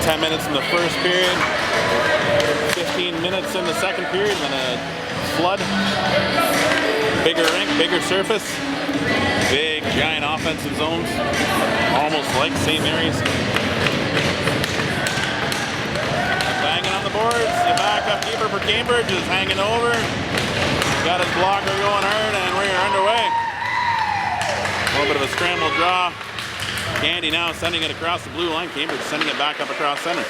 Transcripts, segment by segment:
10 minutes in the first period, 15 minutes in the second period, and then a flood. Bigger rink, bigger surface, big giant offensive zones, almost like St. Mary's. Banging on the boards, the backup keeper for Cambridge is hanging over. Got his blocker going hard, and we're underway. A little bit of a scramble draw. Candy now sending it across the blue line. Cambridge sending it back up across center.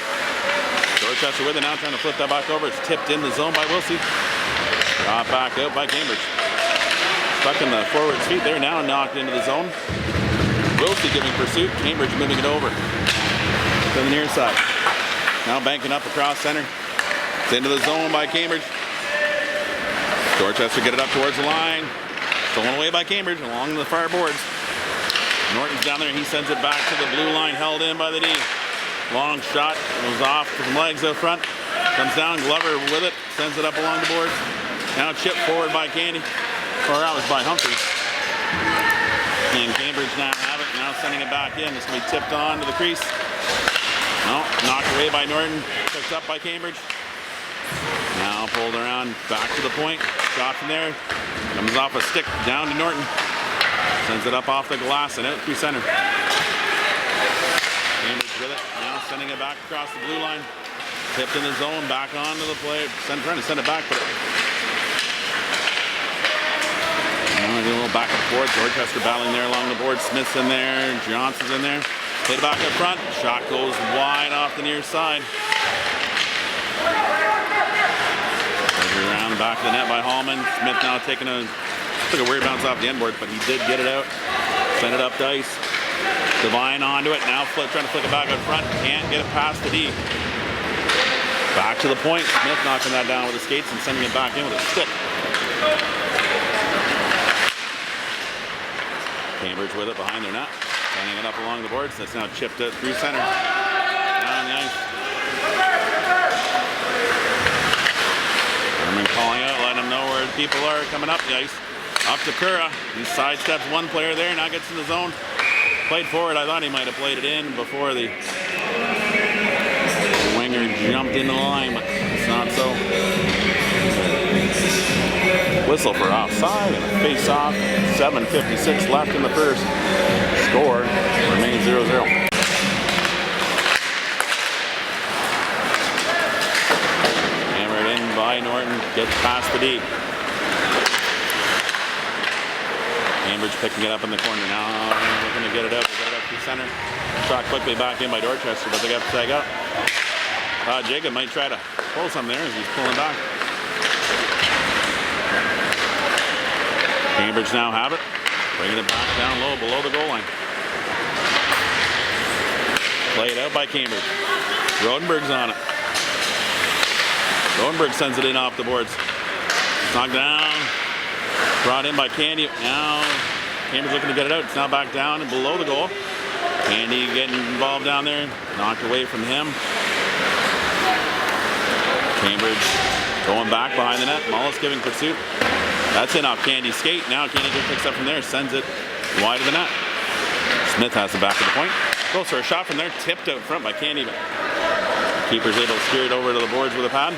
Dorchester with it now, trying to flip that back over. It's tipped in the zone by Wilsey. Brought back out by Cambridge. Stuck in the forward's feet there, now knocked into the zone. Wilsey giving pursuit. Cambridge moving it over to the near side. Now banking up across center. It's into the zone by Cambridge. Dorchester get it up towards the line. Stolen away by Cambridge along the far boards. Norton's down there, he sends it back to the blue line, held in by the D. Long shot, goes off with some legs out front. Comes down, Glover with it, sends it up along the boards. Now chipped forward by Candy. Or that was by Humphrey. And Cambridge now have it, now sending it back in. It's going to be tipped on to the crease. No, knocked away by Norton, picked up by Cambridge. Now pulled around, back to the point. Shot from there. Comes off a stick, down to Norton. Sends it up off the glass and out through center. Cambridge with it, now sending it back across the blue line. Tipped in the zone, back onto the play. Trying to send it back, but now a little back and forth. Dorchester battling there along the board. Smith's in there, Johnson's in there. Hit it back up front. Shot goes wide off the near side. Around back of the net by Hallman. Smith now took a weird bounce off the end board, but he did get it out. Send it up to ice. Devine onto it. Now trying to flick it back out front. Can't get it past the D. Back to the point. Smith knocking that down with his skates and sending it back in with a stick. Cambridge with it behind their net. Sending it up along the boards. That's now chipped out through center. Down the ice. Herman calling out, letting them know where people are coming up the ice. Up to Kura. He sidesteps one player there, now gets in the zone. Played forward. I thought he might have played it in before the winger jumped into the line, but it's not so. Whistle for offside and a face-off. 7:56 left in the first. Score remains 0-0. Hammered in by Norton. Gets past the D. Cambridge picking it up in the corner now. They're going to get it out. They get it up through center. Shot quickly back in by Dorchester, but they got to tag up. Jacob might try to pull some there as he's pulling back. Cambridge now have it. Bringing it back down low below the goal line. Played out by Cambridge. Rodenberg's on it. Rodenberg sends it in off the boards. Knocked down. Brought in by Candy. Now Cambridge looking to get it out. It's now back down and below the goal. Candy getting involved down there. Knocked away from him. Cambridge going back behind the net. Mullis giving pursuit. That's in off Candy's skate. Now Candy just picks up from there. Sends it wide of the net. Smith has the back of the point. Goes for a shot from there. Tipped out front by Candy. But keeper's able to steer it over to the boards with a pad.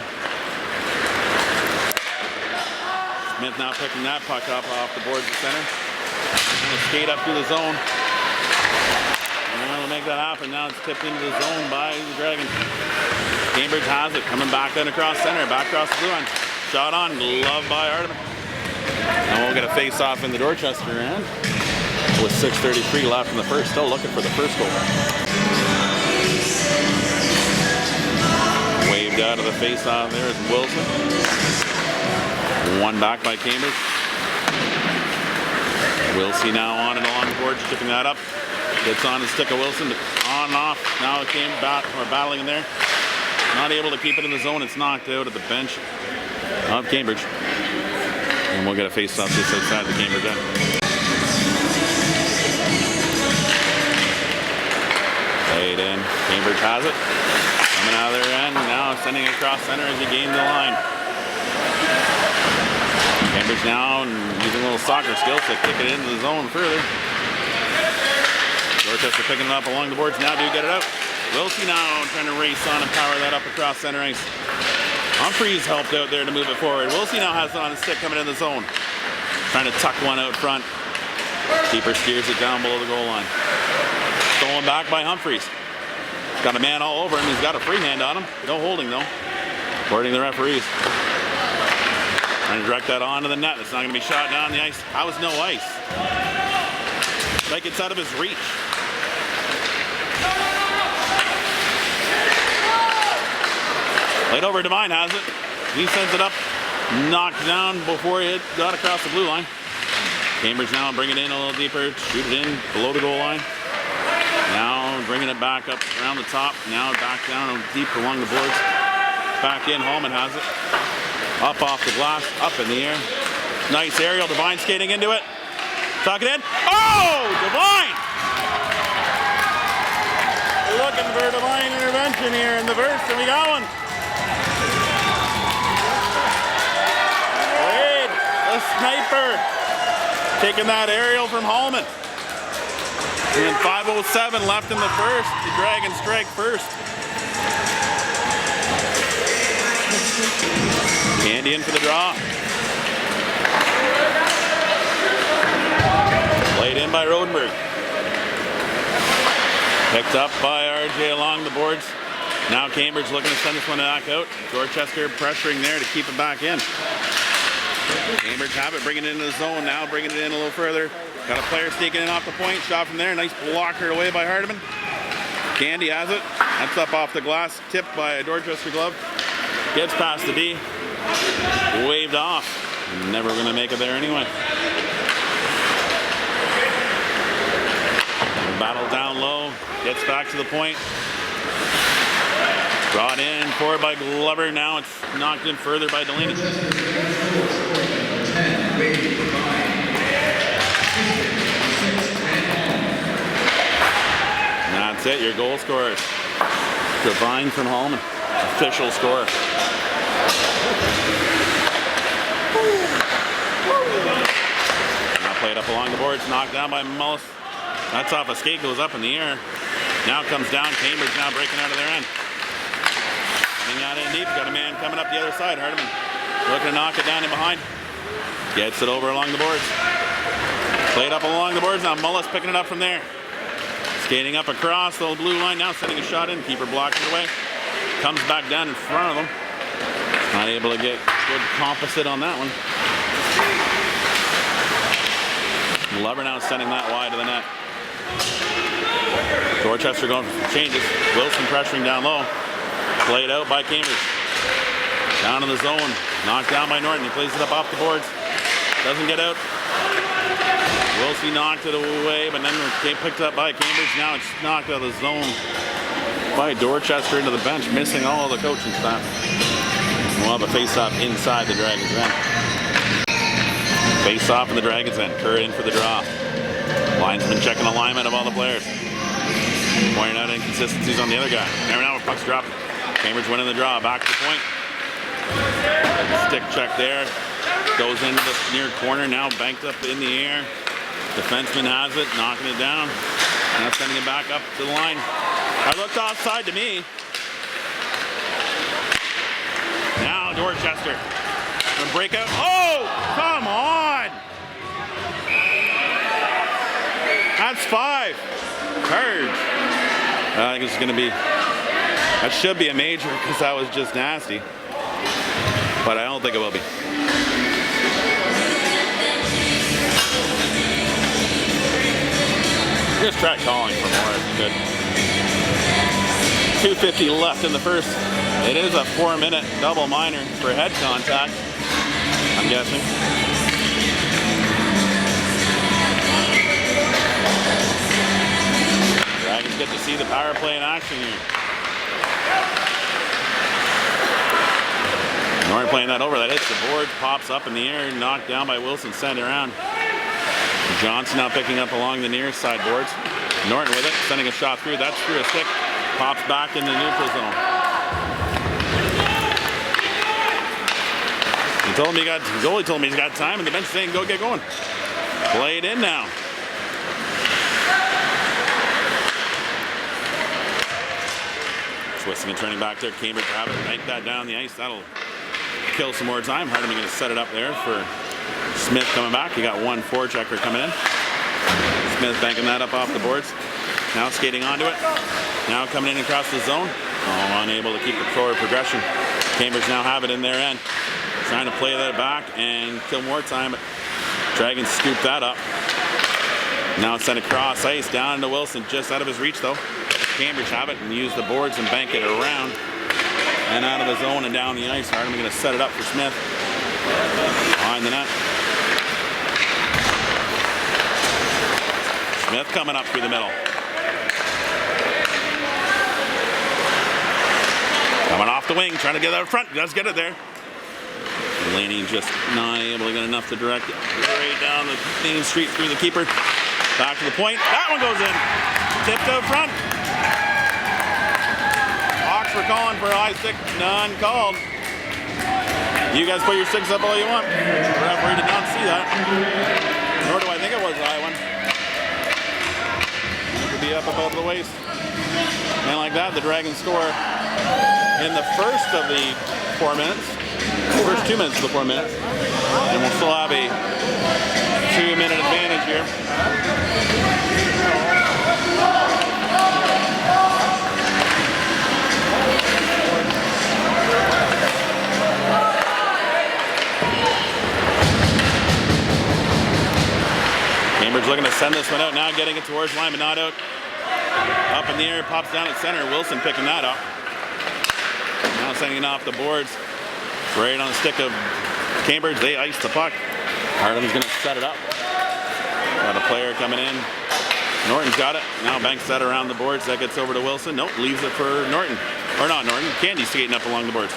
Smith now picking that puck up off the boards at center. And skate up through the zone. And we'll make that happen. Now it's tipped into the zone by the Dragons. Cambridge has it. Coming back down across center. Back across the blue line. Shot on. Glove by Arteman. And we'll get a face-off in the Dorchester end. With 6:33 left in the first. Still looking for the first goal. Waved out of the face-off there is Wilson. One back by Cambridge. Wilsey now on and along the board, chipping that up. Gets on the stick of Wilson, on and off. Now it came back, or battling in there. Not able to keep it in the zone. It's knocked out at the bench of Cambridge. And we'll get a face-off just outside the Cambridge end. Played in. Cambridge has it. Coming out of their end. Now sending it across center as he gains the line. Cambridge now using a little soccer skills to kick it into the zone further. Dorchester picking it up along the boards. Now do get it out. Wilsey now trying to race on and power that up across center ice. Humphreys helped out there to move it forward. Wilsey now has it on his stick coming in the zone. Trying to tuck one out front. Keeper steers it down below the goal line. Stolen back by Humphreys. Got a man all over him. He's got a free hand on him. No holding though, according to the referees. Trying to direct that onto the net. It's not going to be shot down the ice. How is no ice? Like it's out of his reach. Laid over, Devine has it. He sends it up, knocked down before it got across the blue line. Cambridge now bring it in a little deeper, shoot it in below the goal line. Now bringing it back up around the top. Now back down deep along the boards. Back in, Holman has it. Up off the glass, up in the air. Nice aerial, Devine skating into it. Tuck it in. Oh, Devine! Looking for a Devine intervention here in the verse, and we got one. Wade, the sniper, taking that aerial from Holman. And 5:07 left in the first. The Dragons strike first. Candy in for the draw. Played in by Rodenberg. Picked up by RJ along the boards. Now Cambridge looking to send this one back out. Dorchester pressuring there to keep it back in. Cambridge have it, bringing it into the zone now, bringing it in a little further. Got a player sneaking in off the point, shot from there. Nice blocker away by Hardiman. Candy has it. That's up off the glass, tipped by a Dorchester glove. Gets past the D. Waved off. Never going to make it there anyway. Battle down low. Gets back to the point. Brought in forward by Glover. Now it's knocked in further by Delaney. And that's it, your goal scorers. Devine from Holman. Official score. Now played up along the boards, knocked down by Mullis. That's off a skate, goes up in the air. Now comes down, Cambridge now breaking out of their end. Getting out in deep, got a man coming up the other side, Hardiman. Looking to knock it down in behind. Gets it over along the boards. Played up along the boards, now Mullis picking it up from there. Skating up across the blue line, now sending a shot in, keeper blocks it away. Comes back down in front of them. Not able to get good composite on that one. Glover now sending that wide to the net. Dorchester going for some changes. Wilson pressuring down low. Played out by Cambridge. Down in the zone. Knocked down by Norton. He plays it up off the boards. Doesn't get out. Wilson knocked it away, but then it picked up by Cambridge. Now it's knocked out of the zone by Dorchester into the bench, missing all of the coaching staff. We'll have a face-off inside the Dragons' end. Face-off in the Dragons' end. Kerr in for the draw. Linesman checking alignment of all the players. Pointing out inconsistencies on the other guy. Remember now, puck's dropped. Cambridge winning the draw. Back to the point. Stick check there. Goes into the near corner. Now banked up in the air. Defenseman has it, knocking it down. Now sending it back up to the line. That looked offside to me. Now Dorchester. And breakout. Oh, come on! That's 5. Cards. I think it's going to be, that should be a major because that was just nasty. But I don't think it will be. Just try calling for more if you could. 2:50 left in the first. It is a 4-minute double minor for head contact, I'm guessing. Dragons get to see the power play in action here. Norton playing that over, that hits the board, pops up in the air, knocked down by Wilson, sent around. Johnson now picking up along the near side boards. Norton with it, sending a shot through. That's through a stick. Pops back in the neutral zone. Goalie told me he's got time, and the bench is saying go get going. Play it in now. Twisting and turning back there. Cambridge have it. Bank that down the ice. That'll kill some more time. Hardeman going to set it up there for Smith coming back. You got one forechecker coming in. Smith banking that up off the boards. Now skating onto it. Now coming in across the zone. Oh, unable to keep the forward progression. Cambridge now have it in their end. Trying to play that back and kill more time. But Dragons scoop that up. Now it's sent across ice down to Wilson. Just out of his reach though. Cambridge have it and use the boards and bank it around. And out of the zone and down the ice. Hardeman going to set it up for Smith. Behind the net. Smith coming up through the middle. Coming off the wing, trying to get out front. Does get it there. Delaney just not able to get enough to direct it right down the main street through the keeper. Back to the point. That one goes in. Tipped out front. Hawks were calling for a high stick. None called. You guys put your sticks up all you want. The referee did not see that. Nor do I think it was a high one. It could be up above the waist. And like that, the Dragons score in the first of the 4 minutes. First 2 minutes of the 4 minutes. And we'll still have a 2-minute advantage here. Cambridge looking to send this one out. Now getting it towards line, but not out. Up in the air, pops down at center. Wilson picking that up. Now sending it off the boards. Right on the stick of Cambridge. They ice the puck. Hardeman's going to set it up. Got a player coming in. Norton's got it. Now banks that around the boards. That gets over to Wilson. Nope, leaves it for Norton. Or not Norton. Candy's skating up along the boards.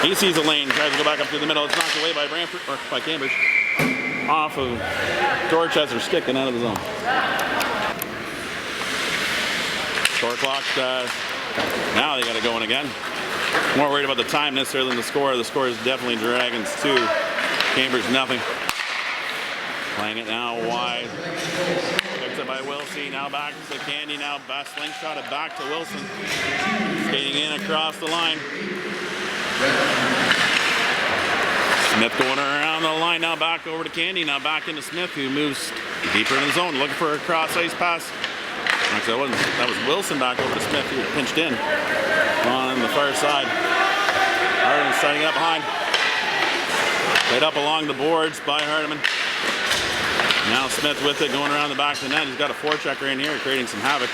He sees a lane. Tries to go back up through the middle. It's knocked away by Brantford, or by Cambridge. Off of Dorchester stick and out of the zone. Score clock. Now they got it going again. More worried about the time necessarily than the score. The score is definitely Dragons 2, Cambridge nothing. Playing it now wide. Picked up by Wilson. Now back to Candy. Now slingshot it back to Wilson. Skating in across the line. Smith going around the line. Now back over to Candy. Now back into Smith, who moves deeper in the zone, looking for a cross ice pass. Actually, that was Wilson back over to Smith, who pinched in on the far side. Hardeman setting it up behind. Played up along the boards by Hardeman. Now Smith with it, going around the back of the net. He's got a forechecker in here, creating some havoc.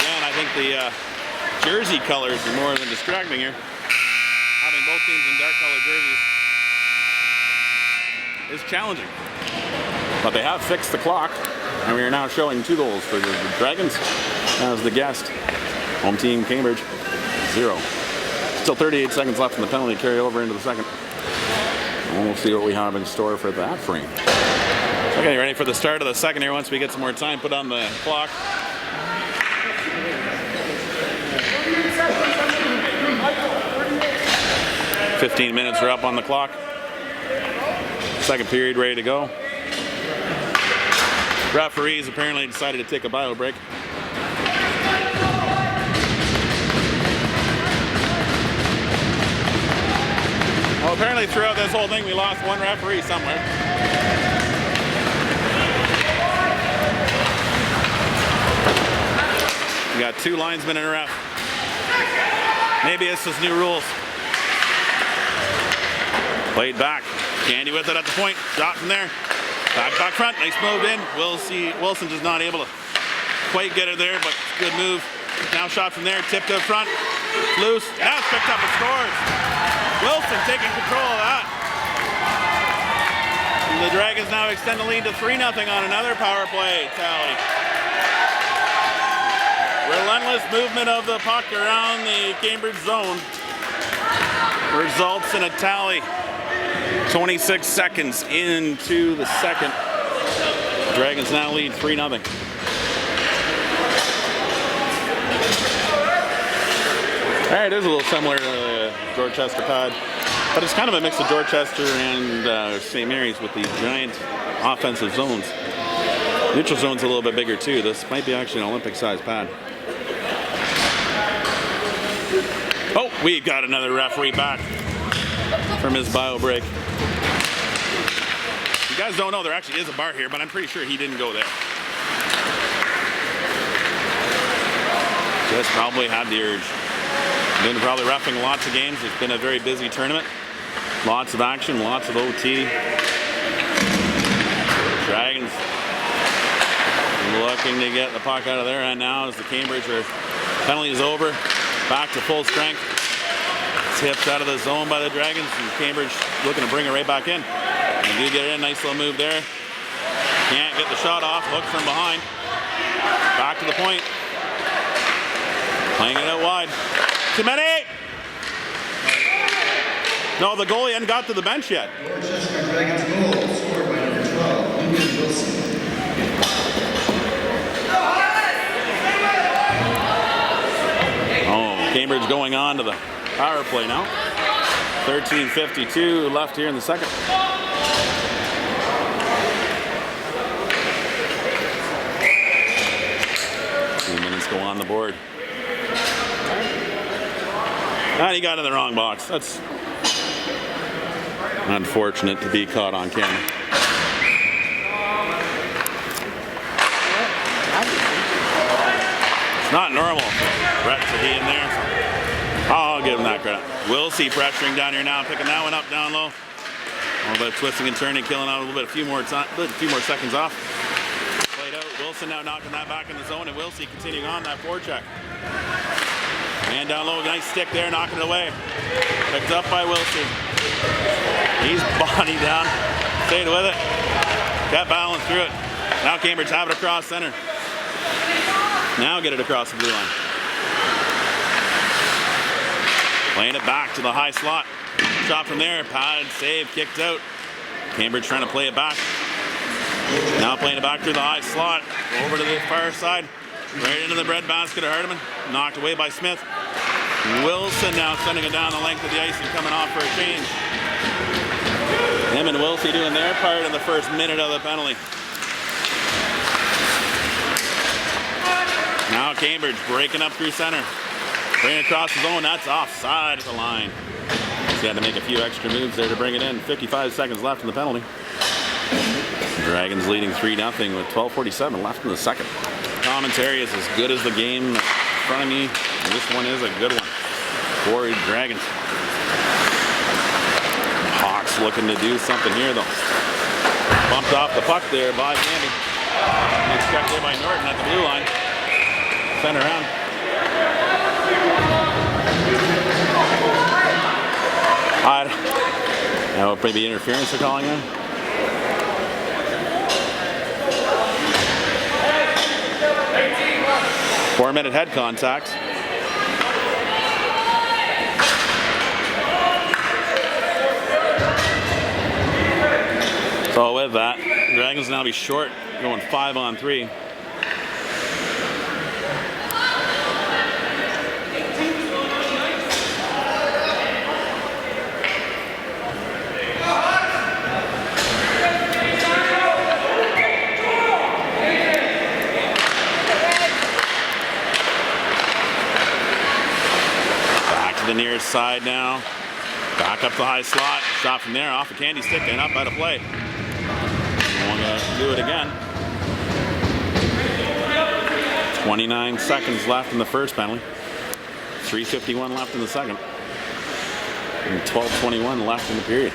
Again, I think the jersey colors are more than distracting here. Having both teams in dark colored jerseys is challenging. But they have fixed the clock, and we are now showing 2 goals for the Dragons as the guest. Home team Cambridge, 0. Still 38 seconds left in the penalty carry over into the second. And we'll see what we have in store for that frame. Okay, ready for the start of the second here. Once we get some more time put on the clock. "15 minutes are up on the clock. Second period ready to go. Referees apparently decided to take a bio break. Well, apparently throughout this whole thing we lost one referee somewhere. We got 2 linesmen and a ref. Maybe it's just new rules. Played back. Candy with it at the point. Shot from there. Back front. Nice move in. Wilson just not able to quite get it there, but good move. Now shot from there. Tipped out front. Loose. Now it's picked up and scores. Wilson taking control of that. And the Dragons now extend the lead to 3-0 on another power play tally. Relentless movement of the puck around the Cambridge zone results in a tally. 26 seconds into the second. Dragons now lead 3-0. It is a little similar to the Dorchester pad, but it's kind of a mix of Dorchester and St. Mary's with these giant offensive zones. Neutral zone's a little bit bigger too. This might be actually an Olympic-sized pad. Oh, we got another referee back from his bio break. You guys don't know there actually is a bar here, but I'm pretty sure he didn't go there. Just probably had the urge. Been probably reffing lots of games. It's been a very busy tournament. Lots of action, lots of OT. Dragons looking to get the puck out of there right now as the Cambridge penalty is over. Back to full strength. Tipped out of the zone by the Dragons, and Cambridge looking to bring it right back in. They do get it in, nice little move there. Can't get the shot off, hook from behind. Back to the point. Playing it out wide. Too many! No, the goalie hadn't got to the bench yet. Dorchester Dragons goal, scored by number 12, Wilson. Oh, Cambridge going on to the power play now. 13:52 left here in the second. 2 minutes go on the board. And he got in the wrong box. That's unfortunate to be caught on camera. It's not normal for Brett to be in there. So I'll give him that credit. Wilsey pressuring down here now, picking that one up down low. A little bit of twisting and turning, killing out a few more seconds off. Played out. Wilson now knocking that back in the zone, and Wilsey continuing on that forecheck. Man down low, nice stick there, knocking it away. Picked up by Wilson. He's body down, stayed with it. Got balance through it. Now Cambridge have it across center. Now get it across the blue line. Playing it back to the high slot. Shot from there, padded, save, kicked out. Cambridge trying to play it back. Now playing it back through the high slot. Over to the far side. Right into the breadbasket of Hardiman. Knocked away by Smith. Wilson now sending it down the length of the ice and coming off for a change. Him and Wilsey doing their part in the first minute of the penalty. Now Cambridge breaking up through center. Bring it across the zone, that's offside at the line. He had to make a few extra moves there to bring it in. 55 seconds left in the penalty. Dragons leading 3-0 with 12:47 left in the second. Commentary is as good as the game in front of me. And this one is a good one for the Dragons. Hawks looking to do something here though. Bumped off the puck there by Candy. Nice check there by Norton at the blue line. Sent around. I know maybe interference they're calling him. 4-minute head contact. So with that, Dragons now be short, going 5-on-3. The nearest side now. Back up the high slot. Shot from there off the candy stick and up out of play. Want to do it again. 29 seconds left in the first penalty. 3:51 left in the second. And 12:21 left in the period.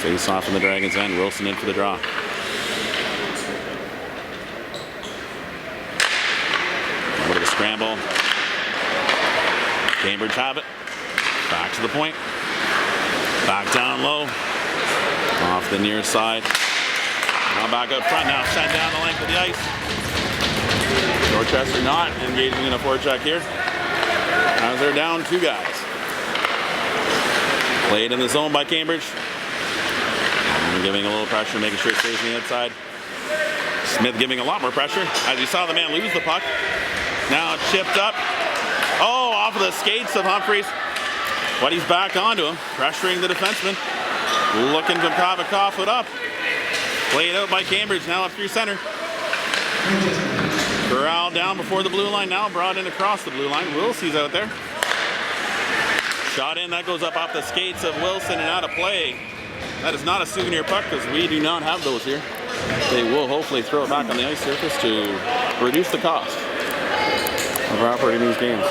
Face off in the Dragons' end. Wilson in for the draw. A bit of a scramble. Cambridge have it. Back to the point. Back down low. Off the near side. Now back up front now. Sent down the length of the ice. Dorchester not engaging in a forecheck here. As they're down 2 guys. Played in the zone by Cambridge. And giving a little pressure, making sure it stays on the outside. Smith giving a lot more pressure. As you saw the man lose the puck. Now chipped up. Oh, off of the skates of Humphreys. But he's back onto him, pressuring the defenseman. Looking to cough it up. Played out by Cambridge, now up through center. Corral down before the blue line, now brought in across the blue line. Wilsey's out there. Shot in, that goes up off the skates of Wilson and out of play. That is not a souvenir puck because we do not have those here. They will hopefully throw it back on the ice surface to reduce the cost of operating these games.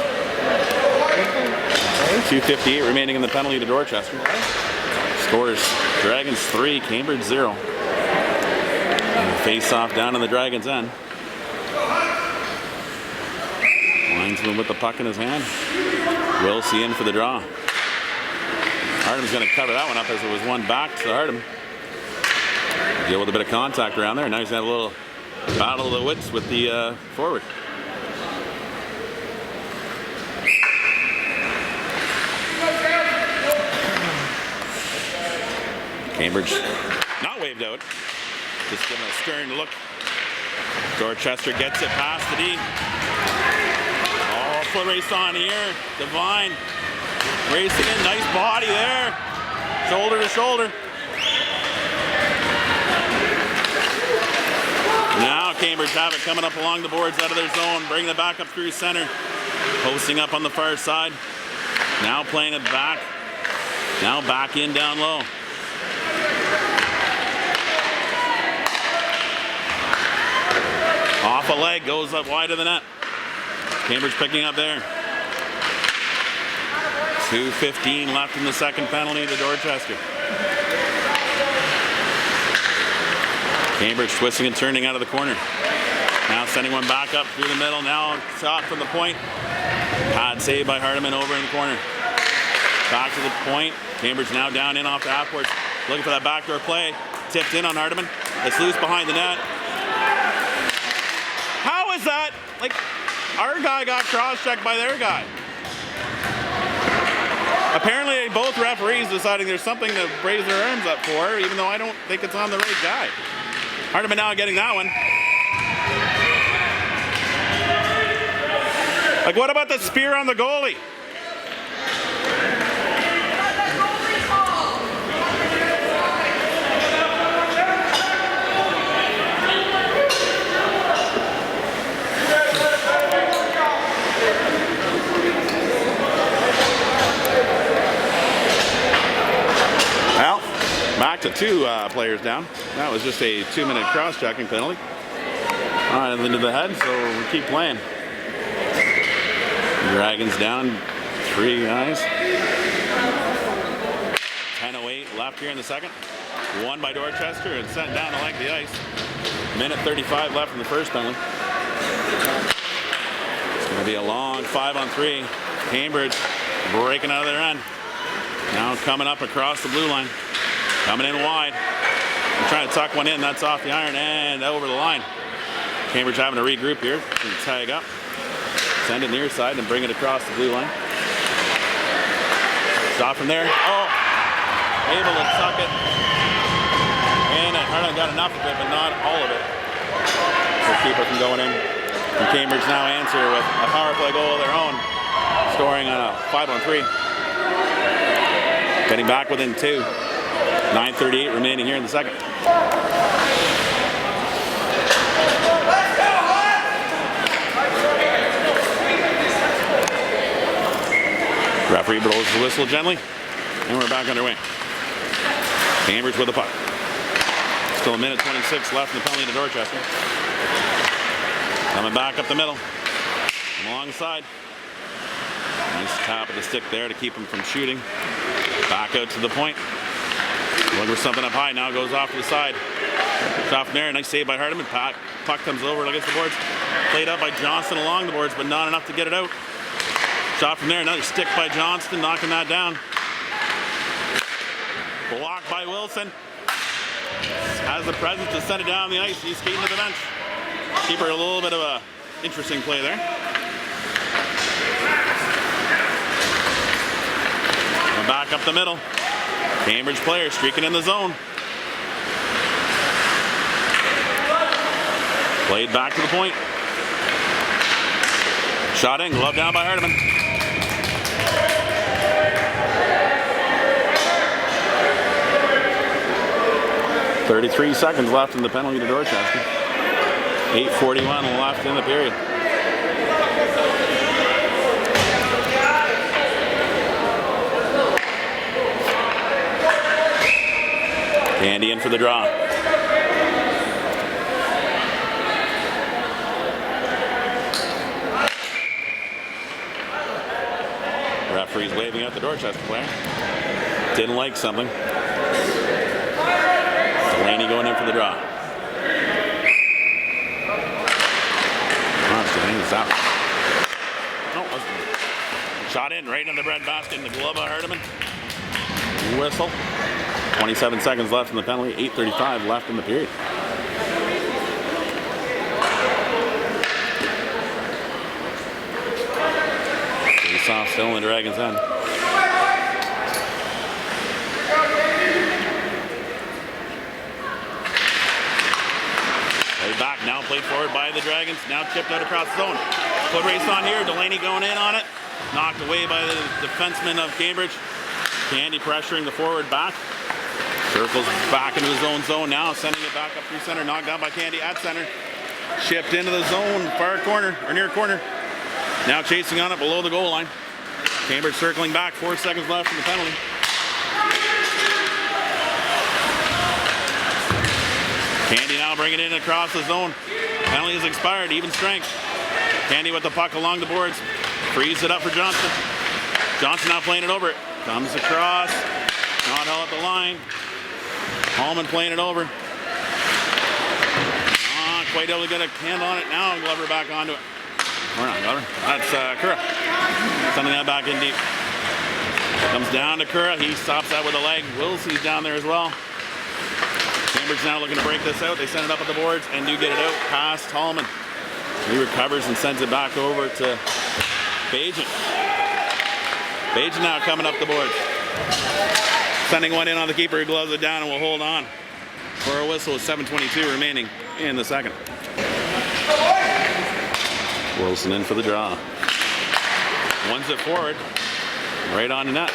2:58 remaining in the penalty to Dorchester. Scores Dragons 3, Cambridge 0. Face off down in the Dragons' end. Linesman with the puck in his hand. Wilsey in for the draw. Hardham's going to cover that one up as it was one back to Hardham. Deal with a bit of contact around there. Now he's going to have a little battle of the wits with the forward. Cambridge not waved out. Just giving a stern look. Dorchester gets it past the D. Oh, foot race on here. Devine racing in. Nice body there. Shoulder to shoulder. Now Cambridge have it coming up along the boards out of their zone. Bringing it back up through center. Posting up on the far side. Now playing it back. Now back in down low. Off a leg, goes up wide of the net. Cambridge picking up there. 2:15 left in the second penalty to Dorchester. Cambridge twisting and turning out of the corner. Now sending one back up through the middle. Now shot from the point. Pad save by Hardiman over in the corner. Back to the point. Cambridge now down in off the half-boards. Looking for that backdoor play. Tipped in on Hardiman. It's loose behind the net. How is that? Like, our guy got cross-checked by their guy. Apparently both referees deciding there's something to raise their arms up for, even though I don't think it's on the right guy. Hardiman now getting that one. Like, what about the spear on the goalie? Well, back to two players down. That was just a 2-minute cross-checking penalty. All right, into the head, so we keep playing. Dragons down 3 guys. 10:08 left here in the second. Won by Dorchester and sent down the length of the ice. Minute 35 left in the first penalty. It's going to be a long 5-on-3. Cambridge breaking out of their end. Now coming up across the blue line. Coming in wide. I'm trying to tuck one in. That's off the iron and over the line. Cambridge having to regroup here. And tag up. Send it near side and bring it across the blue line. Stop from there. Oh! Able to tuck it. And Harlan got enough of it, but not all of it. So keeper from going in. And Cambridge now answer with a power play goal of their own. Scoring on a 5-on-3. Getting back within 2. 9:38 remaining here in the second. Referee blows the whistle gently, and we're back underway. Cambridge with the puck. Still a minute 26 left in the penalty to Dorchester. Coming back up the middle. Along the side. Nice tap of the stick there to keep him from shooting. Back out to the point. Looking for something up high. Now goes off to the side. Shot from there. Nice save by Hardiman. Puck comes over against the boards. Played up by Johnston along the boards, but not enough to get it out. Shot from there. Another stick by Johnston, knocking that down. Blocked by Wilson. Has the presence to send it down the ice. He's skating to the bench. Keeper, a little bit of a interesting play there. And back up the middle. Cambridge player streaking in the zone. Played back to the point. Shot in, glove down by Hardiman. .33 seconds left in the penalty to Dorchester. 8:41 left in the period. Candy in for the draw. Referee's waving at the Dorchester player. Didn't like something. Delaney going in for the draw. Delaney's out. No, shot in right in the breadbasket in the glove of Hardiman. Whistle. 27 seconds left in the penalty. 8:35 left in the period. Face-off still in the Dragons' end. Back now, played forward by the Dragons. Now chipped out across the zone. Foot race on here. Delaney going in on it. Knocked away by the defenseman of Cambridge. Candy pressuring the forward back. Circles back into his own zone now. Sending it back up through center. Knocked down by Candy at center. Shipped into the zone. Far corner or near corner. Now chasing on it below the goal line. Cambridge circling back. 4 seconds left in the penalty. Candy now bringing it in across the zone. Penalty is expired, even strength. Candy with the puck along the boards. Frees it up for Johnson. Johnson now playing it over. Comes across. Not held at the line. Hallman playing it over. Not quite able to get a hand on it now. Glover back onto it. Or not Glover. That's Kura. Sending that back in deep. Comes down to Kura. He stops that with a leg. Wilsey's down there as well. Cambridge now looking to break this out. They send it up at the boards and do get it out past Tallman. He recovers and sends it back over to Bajan. Bajan now coming up the boards. Sending one in on the keeper. He gloves it down and will hold on for a whistle with 7:22 remaining in the second. Wilson in for the draw. One's it forward. Right on the net.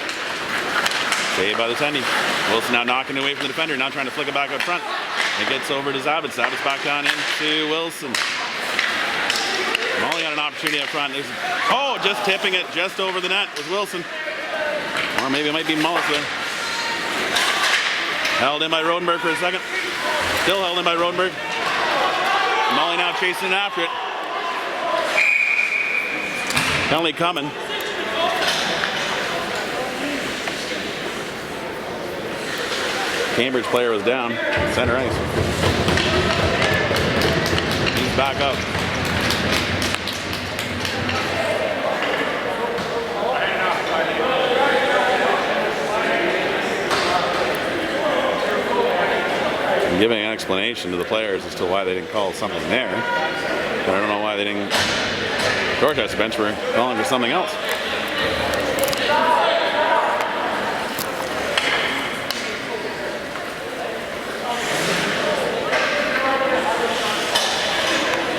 Saved by the Tendy. Wilson now knocking away from the defender, now trying to flick it back up front. It gets over to Zabitz. Zabitz back down into Wilson. Molly got an opportunity up front. Oh, just tipping it just over the net was Wilson. Or maybe it might be Mullis there. Held in by Rodenberg for a second. Still held in by Rodenberg. Molly now chasing after it. Penalty coming. Cambridge player was down, center ice. He's back up. I'm giving an explanation to the players as to why they didn't call something there. But I don't know why they didn't. Dorchester bench were calling for something else.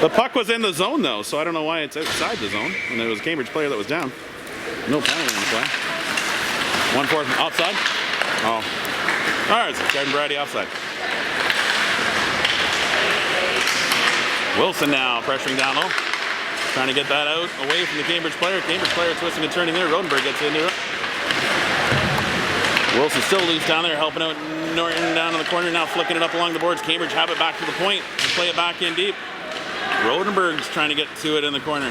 The puck was in the zone though, so I don't know why it's outside the zone. And there was a Cambridge player that was down. No penalty on the play. 1-4 from outside. Oh. Alright, so Garden Variety offside. Wilson now pressuring down low. Trying to get that out away from the Cambridge player. Cambridge player twisting and turning there. Rodenberg gets into it. Wilson still loose down there, helping out Norton down in the corner. Now flicking it up along the boards. Cambridge have it back to the point and play it back in deep. Rodenberg's trying to get to it in the corner.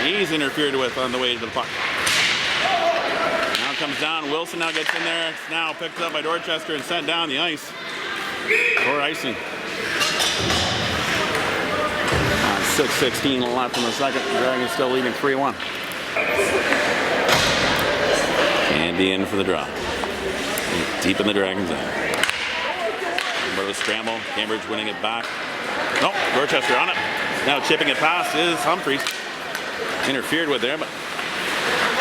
He's interfered with on the way to the puck. Now comes down. Wilson now gets in there. It's now picked up by Dorchester and sent down the ice for icing. 6:16 left in the second. The Dragons still leading 3-1. Andy in for the draw. Deep in the Dragons' end. Bit of a scramble. Cambridge winning it back. Nope, Dorchester on it. Now chipping it past is Humphreys. Interfered with there, but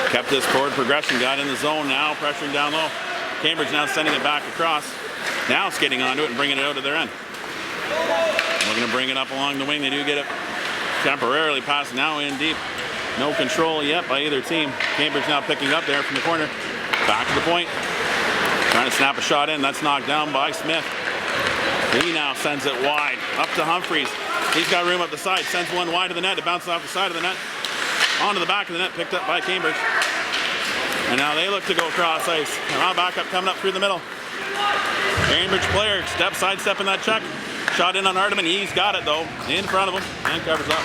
kept this forward progression. Got in the zone now, pressuring down low. Cambridge now sending it back across. Now skating onto it and bringing it out to their end. Looking to bring it up along the wing. They do get it temporarily past now in deep. No control yet by either team. Cambridge now picking up there from the corner. Back to the point. Trying to snap a shot in. That's knocked down by Smith. He now sends it wide. Up to Humphreys. He's got room up the side, sends one wide of the net. It bounces off the side of the net, onto the back of the net, picked up by Cambridge. And now they look to go cross ice. Now back up, coming up through the middle. Cambridge player sidestepping that check. Shot in on Hardiman. He's got it though, in front of him, and covers up.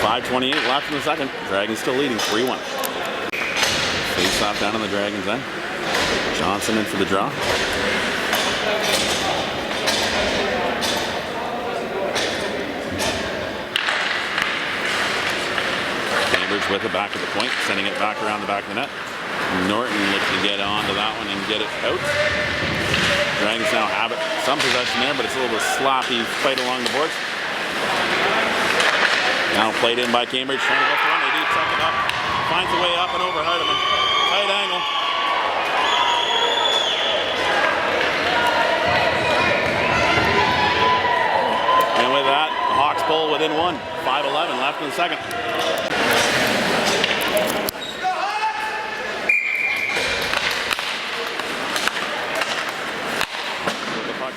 5:28 left in the second. Dragons still leading 3-1. Face off down on the Dragons end. Johnson in for the draw. With it back at the point, sending it back around the back of the net. Norton looks to get onto that one and get it out. Dragons now have it. Some possession there, but it's a little bit sloppy fight along the boards. Now played in by Cambridge, trying to go for one. They do suck it up. Finds a way up and over Hardiman. Tight angle. And with that, the Hawks pull within one. 5:11 left in the second.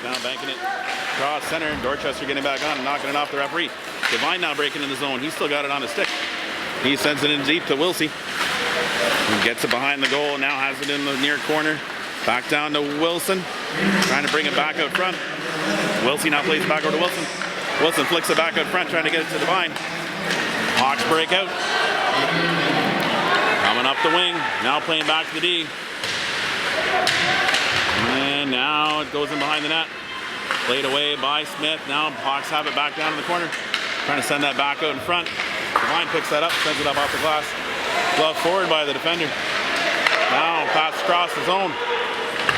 Now banking it across center, and Dorchester getting back on and knocking it off the referee. Devine now breaking in the zone. He's still got it on his stick. He sends it in deep to Wilsey. He gets it behind the goal, now has it in the near corner. Back down to Wilson, trying to bring it back out front. Wilsey now plays it back over to Wilson. Wilson flicks it back out front, trying to get it to Devine. Hawks break out. Coming up the wing, now playing back to the D. And now it goes in behind the net. Played away by Smith. Now Hawks have it back down in the corner. Trying to send that back out in front. Devine picks that up, sends it up off the glass. Glove forward by the defender. Now pass across the zone.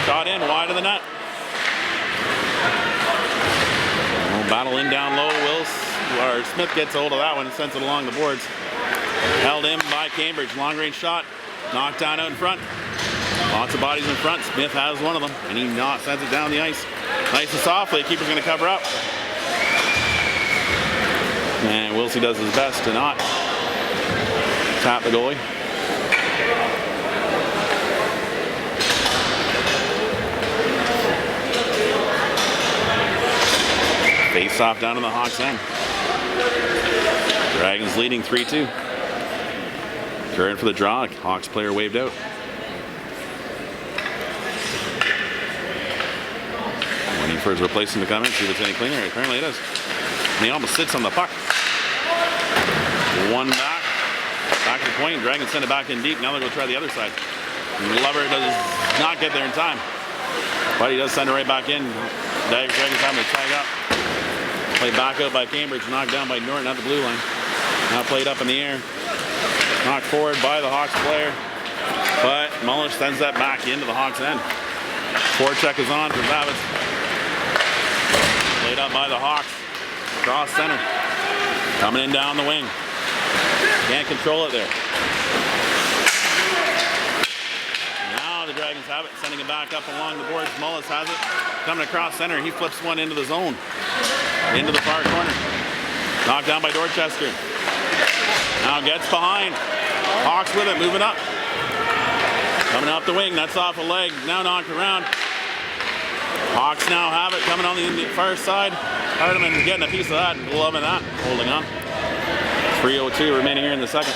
Shot in wide of the net. Battle in down low. Smith gets hold of that one and sends it along the boards. Held in by Cambridge. Long range shot. Knocked down out in front. Lots of bodies in front. Smith has one of them, and he sends it down the ice. Nice and softly. Keeper's going to cover up. And Wilsey does his best to not tap the goalie. Face off down to the Hawks end. Dragons leading 3-2. Current for the draw. Hawks player waved out. Waiting for his replacement to come in, see if it's any cleaner. Apparently it is. And he almost sits on the puck. One back. Back to the point. Dragons send it back in deep. Now they're going to try the other side. Glover does not get there in time. But he does send it right back in. Dragons having to tag up. Played back out by Cambridge. Knocked down by Norton at the blue line. Now played up in the air. Knocked forward by the Hawks player. But Mullish sends that back into the Hawks end. Forecheck is on for Zavitz. Played up by the Hawks. Cross center. Coming in down the wing. Can't control it there. Now the Dragons have it. Sending it back up along the boards. Mullis has it. Coming across center. He flips one into the zone. Into the far corner. Knocked down by Dorchester. Now gets behind. Hawks with it. Moving up. Coming up the wing. That's off a leg. Now knocked around. Hawks now have it. Coming on the far side. Hardiman getting a piece of that. Loving that. Holding on. 3:02 remaining here in the second.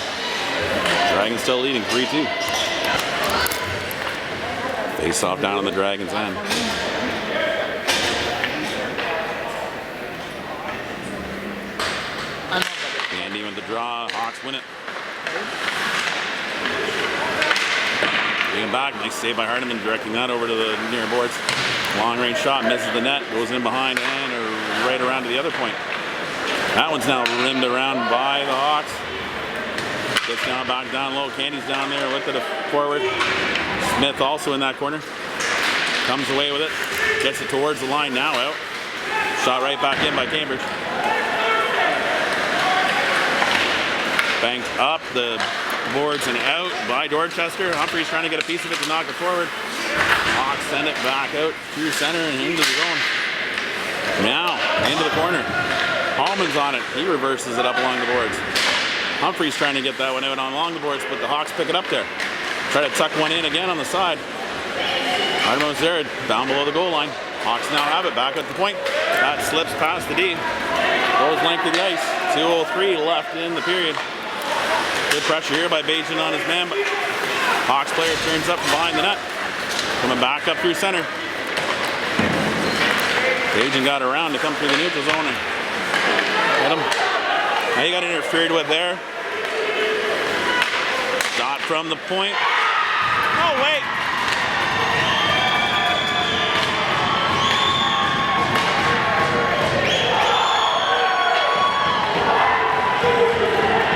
Dragons still leading 3-2. Face off down on the Dragons end. Andy with the draw. Hawks win it. Getting back. Nice save by Hardiman, directing that over to the near boards. Long range shot, misses the net, goes in behind and right around to the other point. That one's now rimmed around by the Hawks. Gets down back down low. Candy's down there, lifted it forward. Smith also in that corner. Comes away with it. Gets it towards the line now out. Shot right back in by Cambridge. Banked up the boards and out by Dorchester. Humphrey's trying to get a piece of it to knock it forward. Hawks send it back out through center and into the zone. Now, into the corner. Hallman's on it. He reverses it up along the boards. Humphrey's trying to get that one out on along the boards, but the Hawks pick it up there. Try to tuck one in again on the side. Hardiman's there, down below the goal line. Hawks now have it back at the point. That slips past the D. Goes length of the ice. 2:03 left in the period. Good pressure here by Bajan on his man, but Hawks player turns up from behind the net. Coming back up through center. Bajan got around to come through the neutral zone and hit him. Now he got interfered with there. Shot from the point. Oh, wait.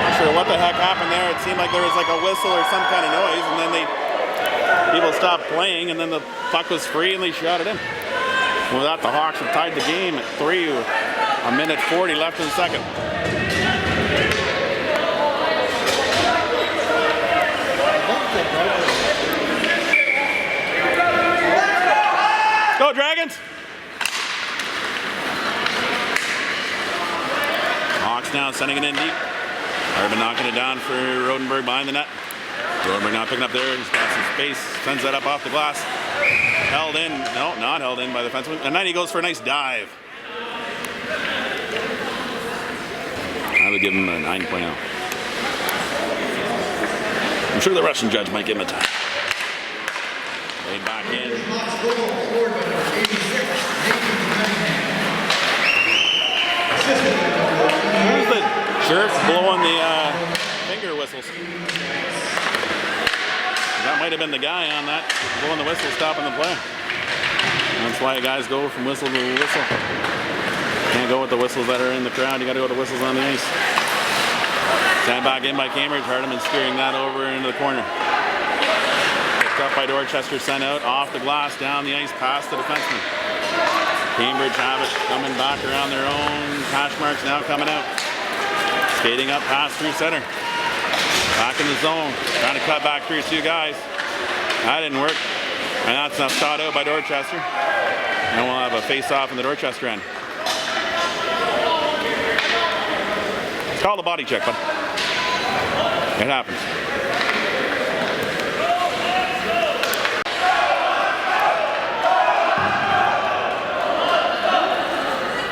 Not sure what the heck happened there. It seemed like there was like a whistle or some kind of noise, and then people stopped playing, and then the puck was free and they shot it in. With that, the Hawks have tied the game at 3 with a minute 40 left in the second. Go Dragons! Hawks now sending it in deep. Urban knocking it down for Rodenberg behind the net. Rodenberg now picking up there. He's got some space. Sends that up off the glass. Held in. No, not held in by the defenseman. And then he goes for a nice dive. I would give him a 9.0. I'm sure the Russian judge might give him a 10. Laid back in. Who's the jerk blowing the finger whistles? That might have been the guy on that blowing the whistle, stopping the play. That's why guys go from whistle to whistle. Can't go with the whistles that are in the crowd. You got to go to whistles on the ice. Sand back in by Cambridge. Hardiman steering that over into the corner. Picked up by Dorchester, sent out off the glass, down the ice, past the defenseman. Cambridge have it coming back around their own hash marks, now coming out. Skating up past through center. Back in the zone, trying to cut back through two guys. That didn't work. And that's now shot out by Dorchester. And we'll have a face-off in the Dorchester end. It's called a body check, bud. It happens.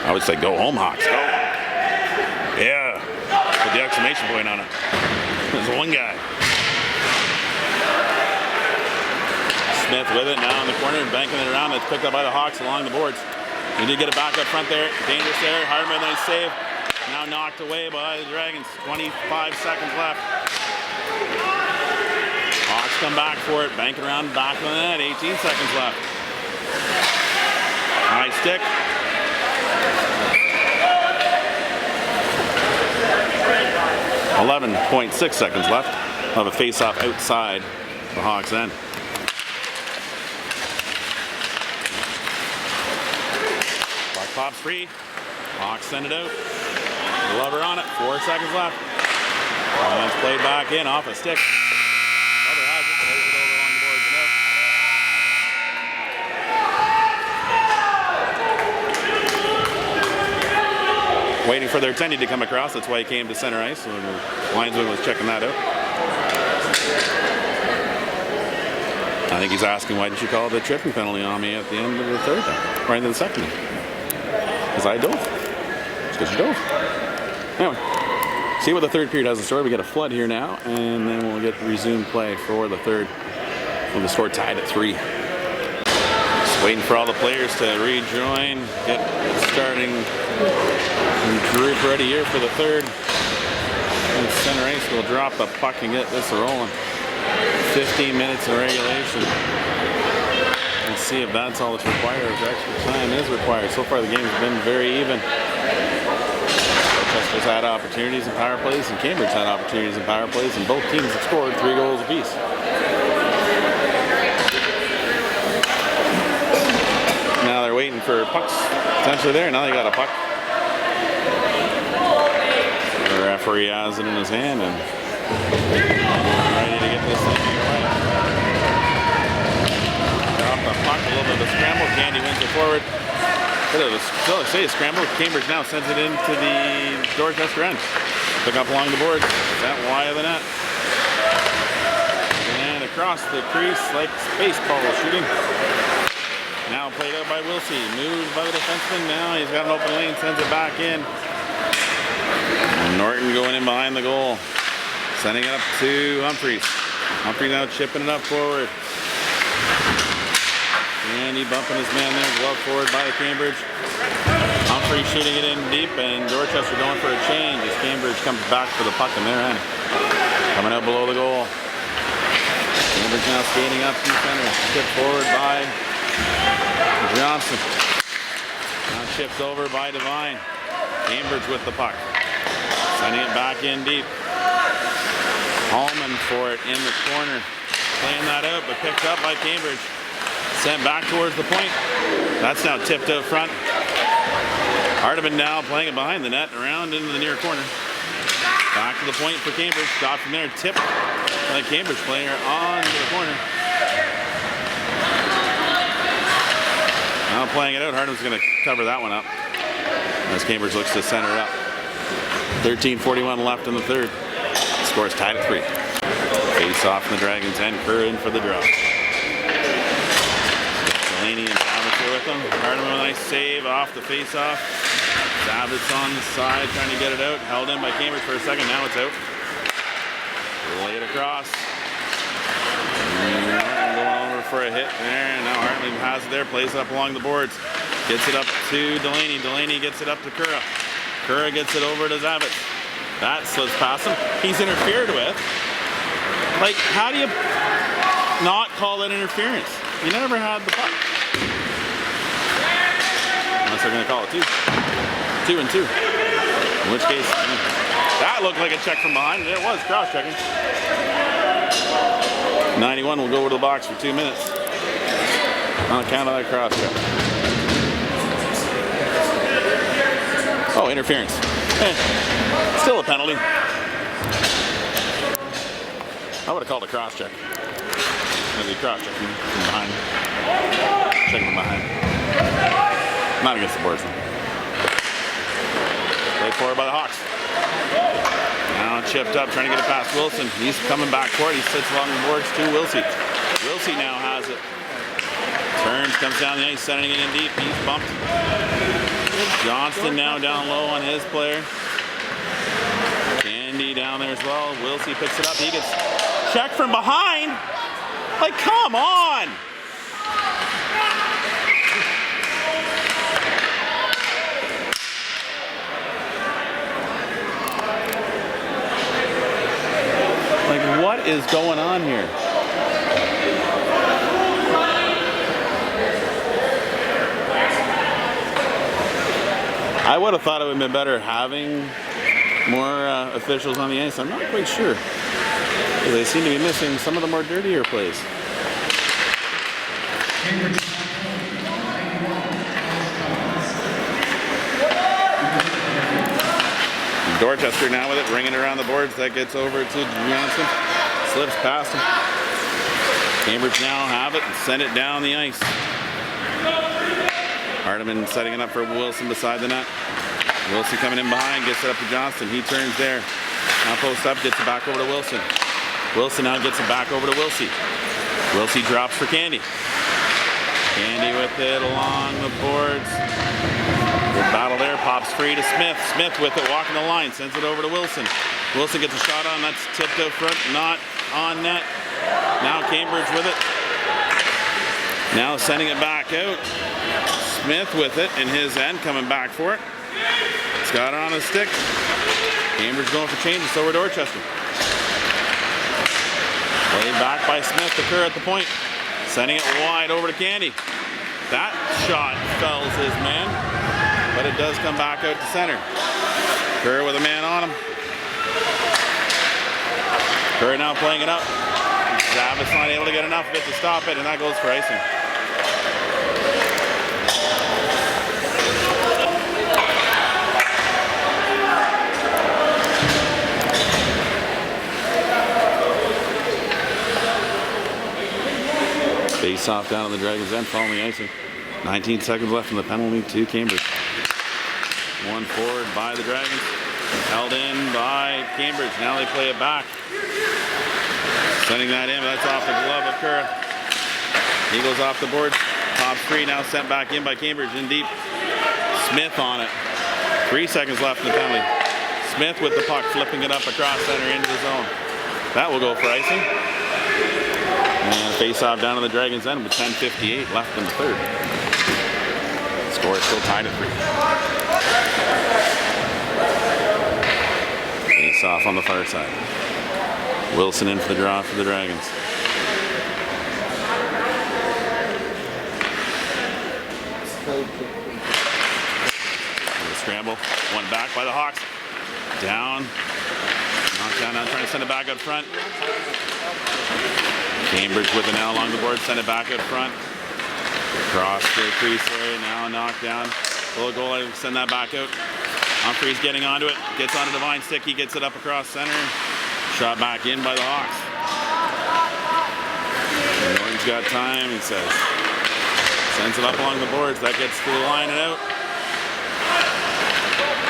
I would say go home, Hawks. Go. Yeah. Put the exclamation point on it. There's one guy. Smith with it now in the corner and banking it around. That's picked up by the Hawks along the boards. He did get it back up front there. Dangerous there. Hardman, nice save. Now knocked away by the Dragons. 25 seconds left. Hawks come back for it. Bank it around back on the net. 18 seconds left. High stick. .6 seconds left. We'll have a face-off outside the Hawks end. Puck pops free. Hawks send it out. Glover on it. 4 seconds left. And it's played back in off a stick. Glover has it. Plays it over along the boards and out. Waiting for their tendy to come across. That's why he came to center ice. So the linesman was checking that out. I think he's asking, why didn't you call the tripping penalty on me at the end of the third then? Or end of the second? Because I dove. It's because you dove. Anyway, see what the third period has in store. We get a flood here now, and then we'll get resumed play for the third. With the score tied at 3. Just waiting for all the players to rejoin, get starting group ready here for the third. And center ice will drop the puck and get this rolling. 15 minutes of regulation. Let's see if that's all that's required. If extra time is required. So far the game's been very even. Dorchester's had opportunities in power plays, and Cambridge had opportunities in power plays, and both teams have scored 3 goals apiece. Now they're waiting for pucks potentially there. Now they got a puck. The referee has it in his hand and ready to get this thing away. Drop the puck, a little bit of a scramble. Candy wins it forward. Still a scramble. Cambridge now sends it into the Dorchester end. Pick up along the boards. That wide of the net. And across the crease like baseball shooting. Now played out by Wilsey. Moved by the defenseman. Now he's got an open lane. Sends it back in. Norton going in behind the goal. Sending it up to Humphreys. Humphreys now chipping it up forward. And he bumping his man there. Glove forward by Cambridge. Humphreys shooting it in deep, and Dorchester going for a change as Cambridge comes back for the puck in their end. Coming out below the goal. Cambridge now skating up to center. Tipped forward by Johnson. Now chipped over by Devine. Cambridge with the puck. Sending it back in deep. Hallman for it in the corner. Playing that out, but picked up by Cambridge. Sent back towards the point. That's now tipped out front. Hardeman now playing it behind the net, around into the near corner. Back to the point for Cambridge. Shot from there, tipped by the Cambridge player onto the corner. Now playing it out, Hardeman's going to cover that one up as Cambridge looks to center it up. 13:41 left in the third. Score's tied at 3. Face off in the Dragons' end. Kerr in for the draw. Delaney and Savitz here with them. Hardeman with a nice save off the face-off. Savitz on the side trying to get it out. Held in by Cambridge for a second. Now it's out. Lay it across. Norton going over for a hit there. And now Hardeman has it there. Plays it up along the boards. Gets it up to Delaney. Delaney gets it up to Curra. Curra gets it over to Zavitz. That slips past him. He's interfered with. Like, how do you not call that interference? He never had the puck. Unless they're going to call it 2. 2 and 2. In which case, that looked like a check from behind. It was cross-checking. 91 will go over to the box for 2 minutes. On account of that cross-check. Oh, interference. Still a penalty. I would have called a cross-check. Maybe cross-check from behind. Checking from behind. Not against the boards. Played forward by the Hawks. Now chipped up, trying to get it past Wilson. He's coming back for it. He sits along the boards to Wilsey. Wilsey now has it. Turns, comes down the ice, sending it in deep. He's bumped. Johnston now down low on his player. Candy down there as well. Wilsey picks it up. He gets checked from behind. Like, come on! Like, what is going on here? I would have thought it would have been better having more officials on the ice. I'm not quite sure. They seem to be missing some of the more dirtier plays. Dorchester now with it, ringing around the boards. That gets over to Johnson. Slips past him. Cambridge now have it and send it down the ice. Hardeman setting it up for Wilson beside the net. Wilson coming in behind, gets it up to Johnston. He turns there. Now posts up, gets it back over to Wilson. Wilson now gets it back over to Wilsey. Wilsey drops for Candy. Candy with it along the boards. Good battle there, pops free to Smith. Smith with it, walking the line, sends it over to Wilson. Wilson gets a shot on, that's tipped out front, not on net. Now Cambridge with it. Now sending it back out. Smith with it in his end, coming back for it. It's got it on his stick. Cambridge going for changes, so we're Dorchester. Played back by Smith to Kerr at the point. Sending it wide over to Candy. That shot fells his man, but it does come back out to center. Kerr with a man on him. Kerr now playing it up. Zavitz not able to get enough of it to stop it, and that goes for icing. Face off down on the Dragons' end, following the icing. 19 seconds left in the penalty to Cambridge. One forward by the Dragons. Held in by Cambridge. Now they play it back. Sending that in, but that's off the glove of Curra. He goes off the board. Top three now sent back in by Cambridge in deep. Smith on it. 3 seconds left in the penalty. Smith with the puck, flipping it up across center into the zone. That will go for icing. And face-off down to the Dragons' end with 10:58 left in the third. Score is still tied at 3. Face-off on the far side. Wilson in for the draw for the Dragons. Scramble, one back by the Hawks. Down. Knocked down, now trying to send it back up front. Cambridge with it now along the board, send it back up front. Cross the crease area, now knocked down. Little goal, I send that back out. Humphreys getting onto it, gets onto Divine stick, he gets it up across center. Shot back in by the Hawks. Norton's got time, he says. Sends it up along the boards, that gets to the line and out.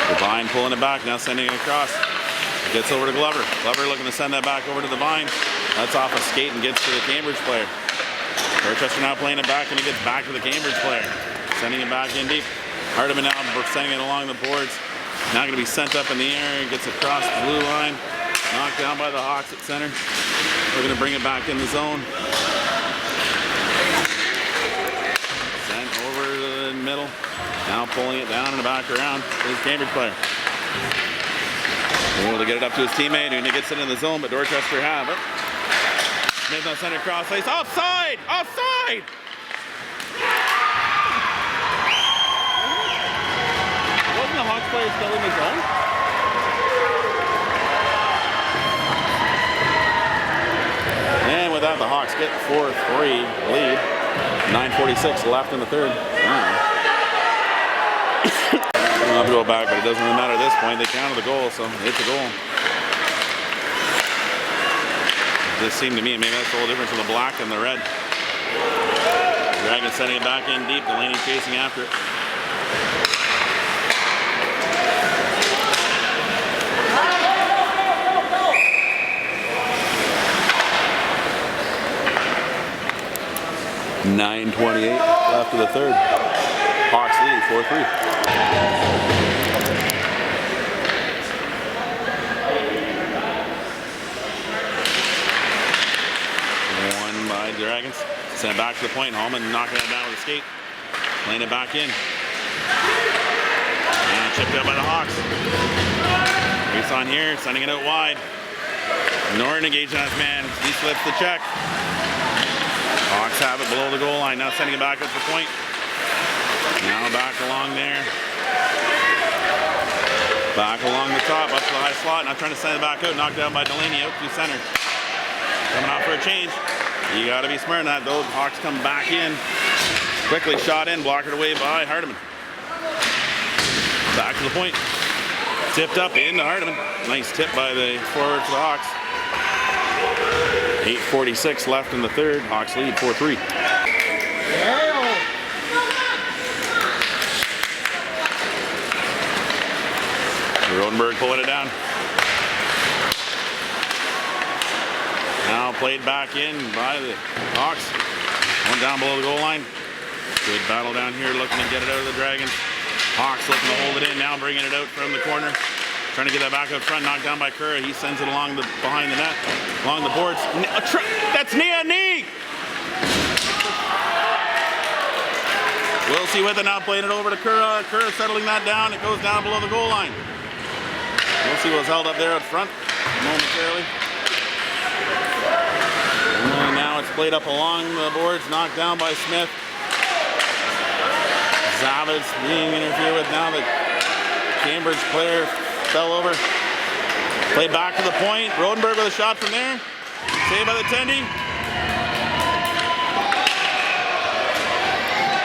Divine pulling it back, now sending it across. Gets over to Glover. Glover looking to send that back over to Divine. That's off a skate and gets to the Cambridge player. Dorchester now playing it back and it gets back to the Cambridge player. Sending it back in deep. Hardeman now sending it along the boards. Now going to be sent up in the air and gets across the blue line. Knocked down by the Hawks at center. We're going to bring it back in the zone. Sent over to the middle. Now pulling it down and back around to his Cambridge player. Able to get it up to his teammate and he gets it in the zone, but Dorchester have it. Smith on center cross ice. Offside! Offside! Wasn't the Hawks player still in the zone? And with that, the Hawks get 4-3 lead. 9:46 left in the third. I'll have to go back, but it doesn't really matter at this point. They counted the goal, so it's a goal. It just seemed to me, maybe that's the whole difference in the black and the red. Dragons sending it back in deep. Delaney chasing after it. .9:28 left of the third. Hawks lead 4-3. One by Dragons. Send it back to the point. Holman knocking it down with a skate. Playing it back in. And chipped out by the Hawks. Race on here, sending it out wide. Norton engaging on his man. He slips the check. Hawks have it below the goal line. Now sending it back up the point. Now back along there. Back along the top, up to the high slot. Now trying to send it back out. Knocked down by Delaney out to center. Coming out for a change. You got to be smart on that though. Hawks come back in. Quickly shot in, blocked away by Hardeman. Back to the point. Tipped up into Hardeman. Nice tip by the forward for the Hawks. 8:46 left in the third. Hawks lead 4-3. Rodenberg pulling it down. Now played back in by the Hawks. One down below the goal line. Good battle down here, looking to get it out of the Dragons. Hawks looking to hold it in, now bringing it out from the corner. Trying to get that back up front, knocked down by Curra. He sends it along the behind the net, along the boards. That's knee on knee! Wilsey with it now, playing it over to Curra. Curra settling that down, it goes down below the goal line. Wilsey was held up there up front momentarily. And now it's played up along the boards, knocked down by Smith. Zavitz being interfered with now. The Cambridge player fell over. Played back to the point. Rodenberg with a shot from there. Saved by the Tendy.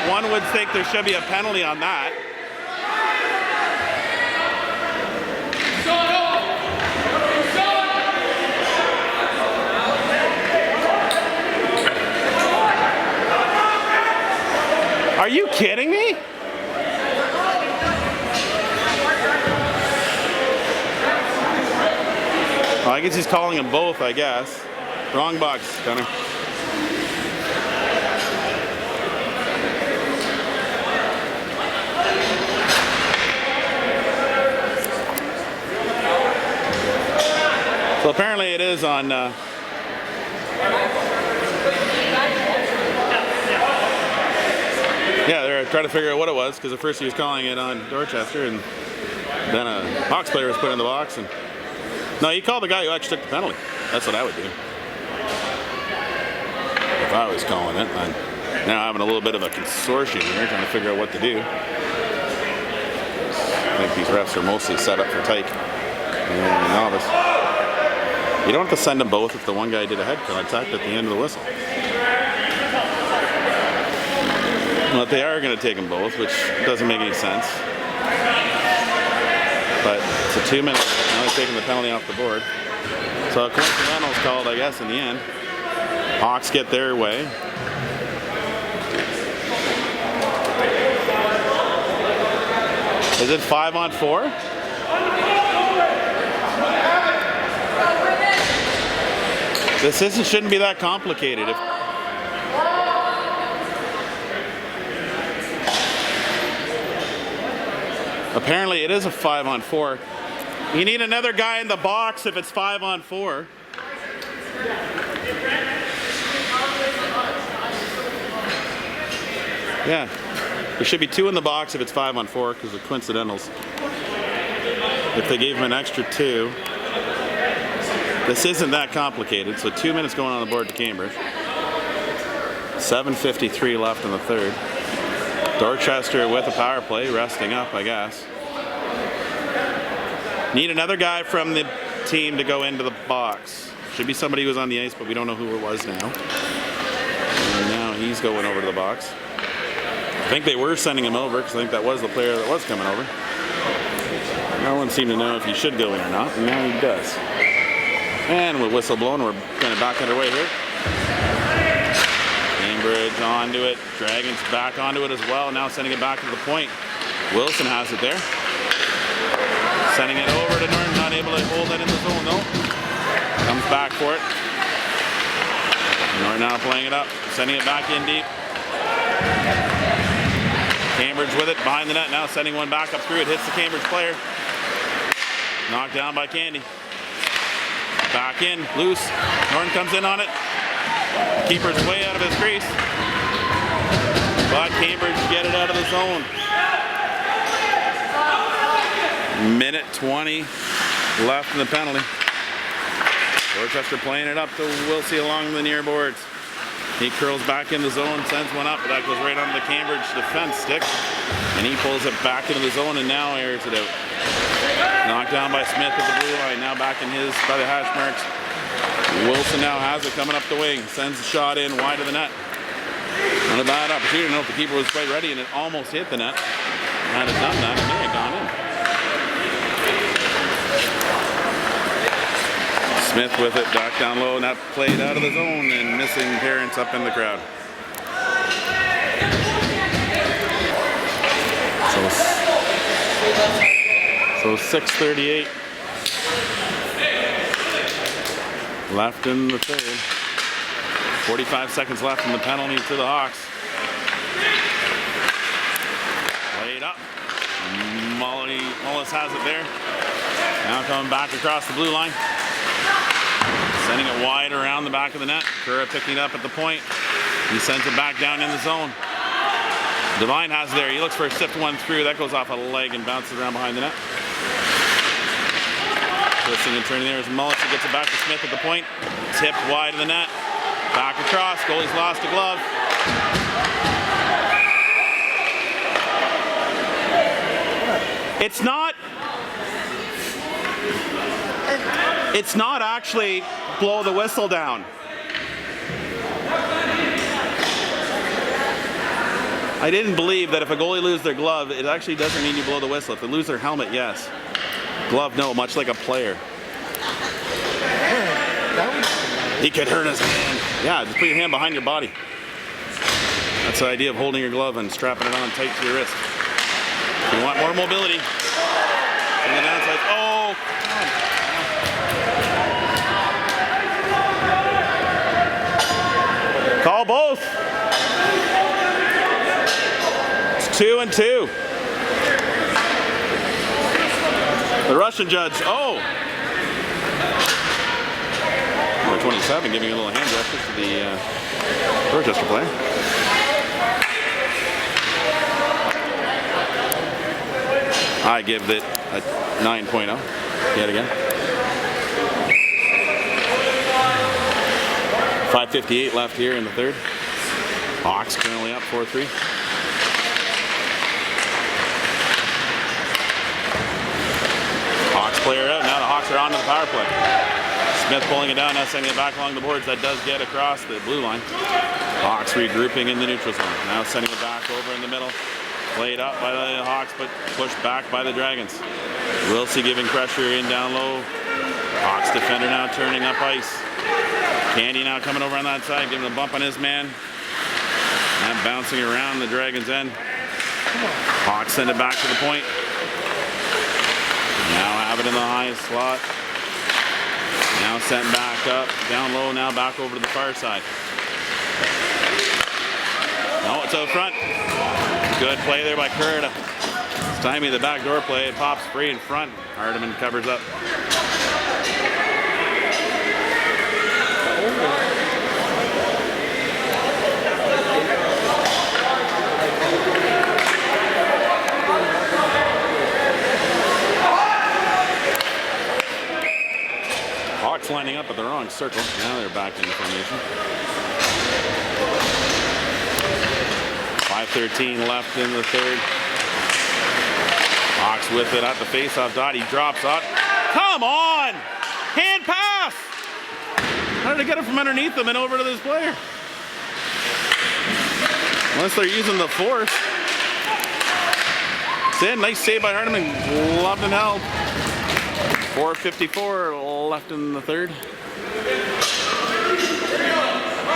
One would think there should be a penalty on that. Are you kidding me? Well, I guess he's calling them both, I guess. Wrong box, Gunner. So apparently it is on. Yeah, they're trying to figure out what it was because at first he was calling it on Dorchester, and then a Hawks player was put in the box. And no, he called the guy who actually took the penalty. That's what I would do if I was calling it. I'm now having a little bit of a consortium here, trying to figure out what to do. I think these refs are mostly set up for Tyke and novice. You don't have to send them both if the one guy did a head contact at the end of the whistle. But they are going to take them both, which doesn't make any sense. But it's a 2 minute. Now they're taking the penalty off the board. So a coincidental is called, I guess, in the end. Hawks get their way. Is it 5-on-4? This shouldn't be that complicated. Apparently it is a 5-on-4. You need another guy in the box if it's 5-on-4. Yeah, there should be 2 in the box if it's 5-on-4 because of coincidentals. If they gave him an extra 2, this isn't that complicated. So 2 minutes going on the board to Cambridge. 7:53 left in the third. Dorchester with a power play, resting up, I guess. Need another guy from the team to go into the box. Should be somebody who was on the ice, but we don't know who it was now. And now he's going over to the box. I think they were sending him over because I think that was the player that was coming over. No one seemed to know if he should go in or not, and now he does. And with whistle blown, we're kind of back underway here. Cambridge onto it. Dragons back onto it as well. Now sending it back to the point. Wilson has it there. Sending it over to Norton. Not able to hold that in the zone though. Comes back for it. Norton now playing it up. Sending it back in deep. Cambridge with it behind the net. Now sending one back up through it. Hits the Cambridge player. Knocked down by Candy. Back in. Loose. Norton comes in on it. Keeper's way out of his crease. But Cambridge get it out of the zone. Minute 20 left in the penalty. Dorchester playing it up to Wilsey along the near boards. He curls back in the zone, sends one up, but that goes right onto the Cambridge defense stick. And he pulls it back into the zone and now airs it out. Knocked down by Smith at the blue line. Now back in his by the hash marks. Wilson now has it coming up the wing. Sends the shot in wide of the net. Not a bad opportunity. I don't know if the keeper was quite ready and it almost hit the net. Had it done that, it may have gone in. Smith with it, back down low, and that played out of the zone and missing parents up in the crowd. So 6:38 left in the third. 45 seconds left in the penalty to the Hawks. Played up. Mullis has it there. Now coming back across the blue line. Sending it wide around the back of the net. Kura picking it up at the point. He sends it back down in the zone. Devine has it there. He looks for a sift one through. That goes off a leg and bounces around behind the net. Twisting and turning there as Mullis gets it back to Smith at the point. Tipped wide of the net. Back across. Goalie's lost a glove. It's not actually blow the whistle down. I didn't believe that if a goalie loses their glove, it actually doesn't mean you blow the whistle. If they lose their helmet, yes. Glove, no, much like a player. He could hurt his hand. Yeah, just put your hand behind your body. That's the idea of holding your glove and strapping it on tight to your wrist. If you want more mobility, from the downside. Oh, come on. Call both. It's 2-2. The Russian judge. Oh. 27 giving a little hand gesture to the Dorchester player. I give it a 9.0 yet again. 5:58 left here in the third. Hawks currently up 4-3. Hawks player out. Now the Hawks are on to the power play. Smith pulling it down, now sending it back along the boards. That does get across the blue line. Hawks regrouping in the neutral zone. Now sending it back over in the middle. Played up by the Hawks, but pushed back by the Dragons. Wilsey giving pressure in down low. Hawks defender now turning up ice. Candy now coming over on that side, giving a bump on his man. And bouncing around the Dragons' end. Hawks send it back to the point. Now have it in the high slot. Now sent back up, down low, now back over to the far side. No, it's out front. Good play there by Curda. Stymie the backdoor play. It pops free in front. Hardiman covers up. Hawks lining up at the wrong circle. Now they're back into formation. 5:13 left in the third. Hawks with it at the faceoff dot. He drops up. Come on! Hand pass! How did it get it from underneath them and over to this player? Unless they're using the force. It's in. Nice save by Hardiman. Loved and held. 4:54 left in the third.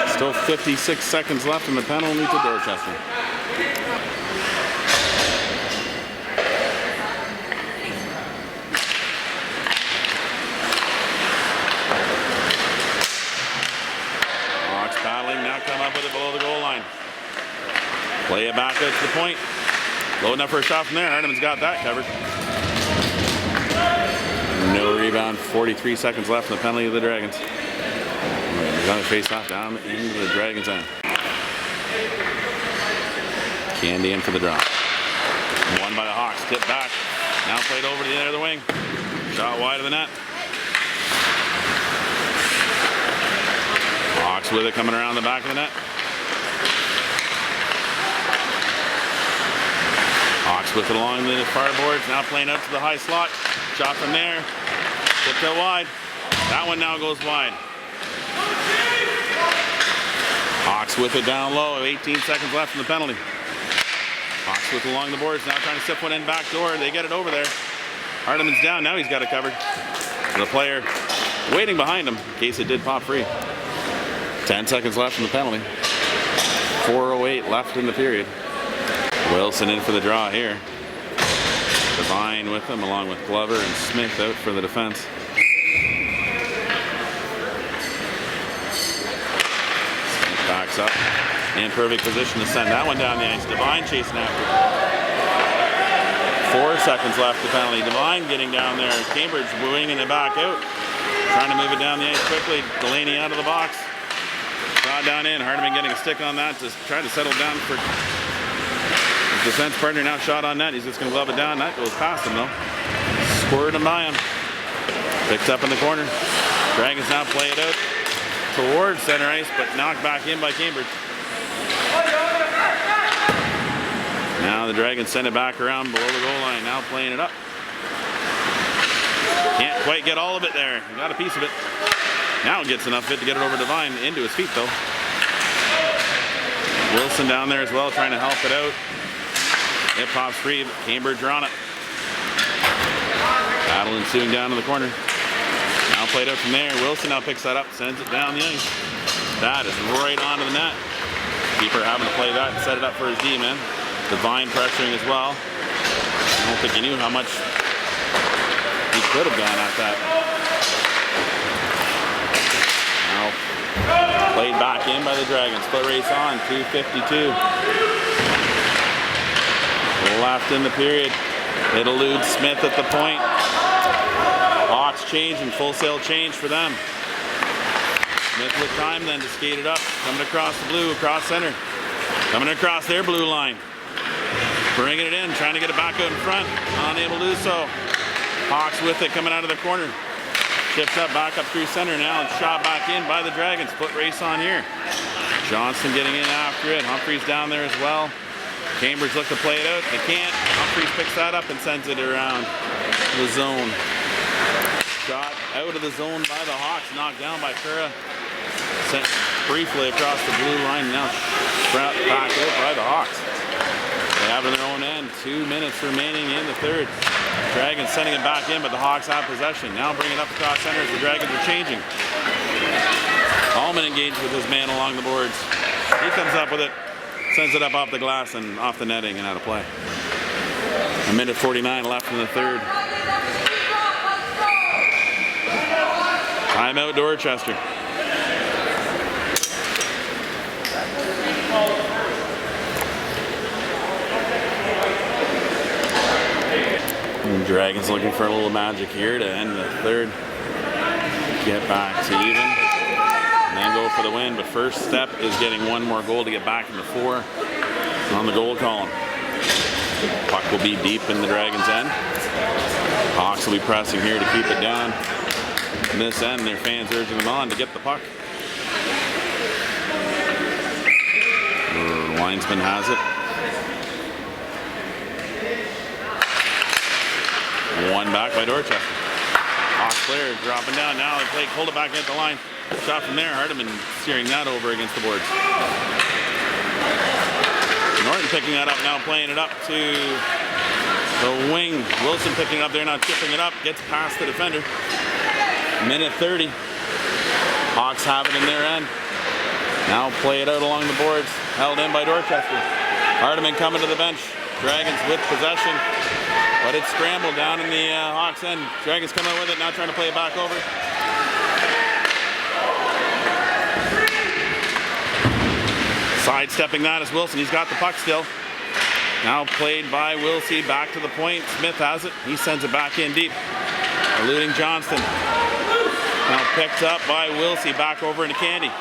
Still 56 seconds left in the penalty to Dorchester. Hawks battling, now come up with it below the goal line. Play it back out to the point. Loading up for a shot from there. Hardiman's got that covered. No rebound, 43 seconds left in the penalty of the Dragons. He's going to face off down into the Dragons' end. Candy in for the drop. Won by the Hawks, tipped back. Now played over to the other wing. Shot wide of the net. Hawks with it coming around the back of the net. Hawks with it along the far boards. Now playing up to the high slot. Shot from there. Tipped out wide. That one now goes wide. Hawks with it down low. 18 seconds left in the penalty. Hawks with it along the boards. Now trying to sip one in back door. They get it over there. Hardiman's down. Now he's got it covered. The player waiting behind him in case it did pop free. 10 seconds left in the penalty. 4:08 left in the period. Wilson in for the draw here. Devine with him along with Glover and Smith out for the defense. Smith backs up in perfect position to send that one down the ice. Devine chasing after. 4 seconds left the penalty. Devine getting down there. Cambridge winging it back out. Trying to move it down the ice quickly. Delaney out of the box. Shot down in. Hardiman getting a stick on that to try to settle down for his defense partner. Now shot on net. He's just going to glove it down. That goes past him though. Squirted him by him. Picked up in the corner. Dragons now play it out towards center ice, but knocked back in by Cambridge. Now the Dragons send it back around below the goal line. Now playing it up. Can't quite get all of it there. He got a piece of it. Now it gets enough of it to get it over Devine into his feet though. Wilson down there as well, trying to help it out. It pops free, but Cambridge are on it. Battle ensuing down to the corner. Now played out from there. Wilson now picks that up, sends it down the ice. That is right onto the net. Keeper having to play that and set it up for his D-man. Devine pressuring as well. I don't think he knew how much he could have gone at that. Now played back in by the Dragons. Foot race on, 2:52. Left in the period. It eludes Smith at the point. Hawks change and full sail change for them. Smith with time then to skate it up. Coming across the blue, across center. Coming across their blue line. Bringing it in, trying to get it back out in front. Unable to do so. Hawks with it coming out of the corner. Chipped up, back up through center now and shot back in by the Dragons. Foot race on here. Johnston getting in after it. Humphreys down there as well. Cambridge look to play it out. They can't. Humphreys picks that up and sends it around the zone. Shot out of the zone by the Hawks. Knocked down by Kura. Sent briefly across the blue line. Now back out by the Hawks. They have in their own end. 2 minutes remaining in the third. Dragons sending it back in, but the Hawks have possession. Now bring it up across center as the Dragons are changing. Allman engaged with his man along the boards. He comes up with it, sends it up off the glass and off the netting and out of play. 1:49 left in the third. Timeout Dorchester. Dragons looking for a little magic here to end the third. Get back to even. And then go for the win. But first step is getting one more goal to get back into 4 on the goal column. Puck will be deep in the Dragons' end. Hawks will be pressing here to keep it down. In this end, their fans urging them on to get the puck. The linesman has it. One back by Dorchester. Hawks player dropping down. Now they hold it back at the line. Shot from there. Hardiman steering that over against the boards. Norton picking that up now, playing it up to the wing. Wilson picking up there now, chipping it up. Gets past the defender. 1:30. Hawks have it in their end. Now play it out along the boards. Held in by Dorchester. Hardiman coming to the bench. Dragons with possession. But it's scrambled down in the Hawks end. Dragons come out with it, now trying to play it back over. Sidestepping that is Wilson. He's got the puck still. Now played by Wilsey, back to the point. Smith has it. He sends it back in deep. Eluding Johnston. Now picked up by Wilsey, back over into Candy.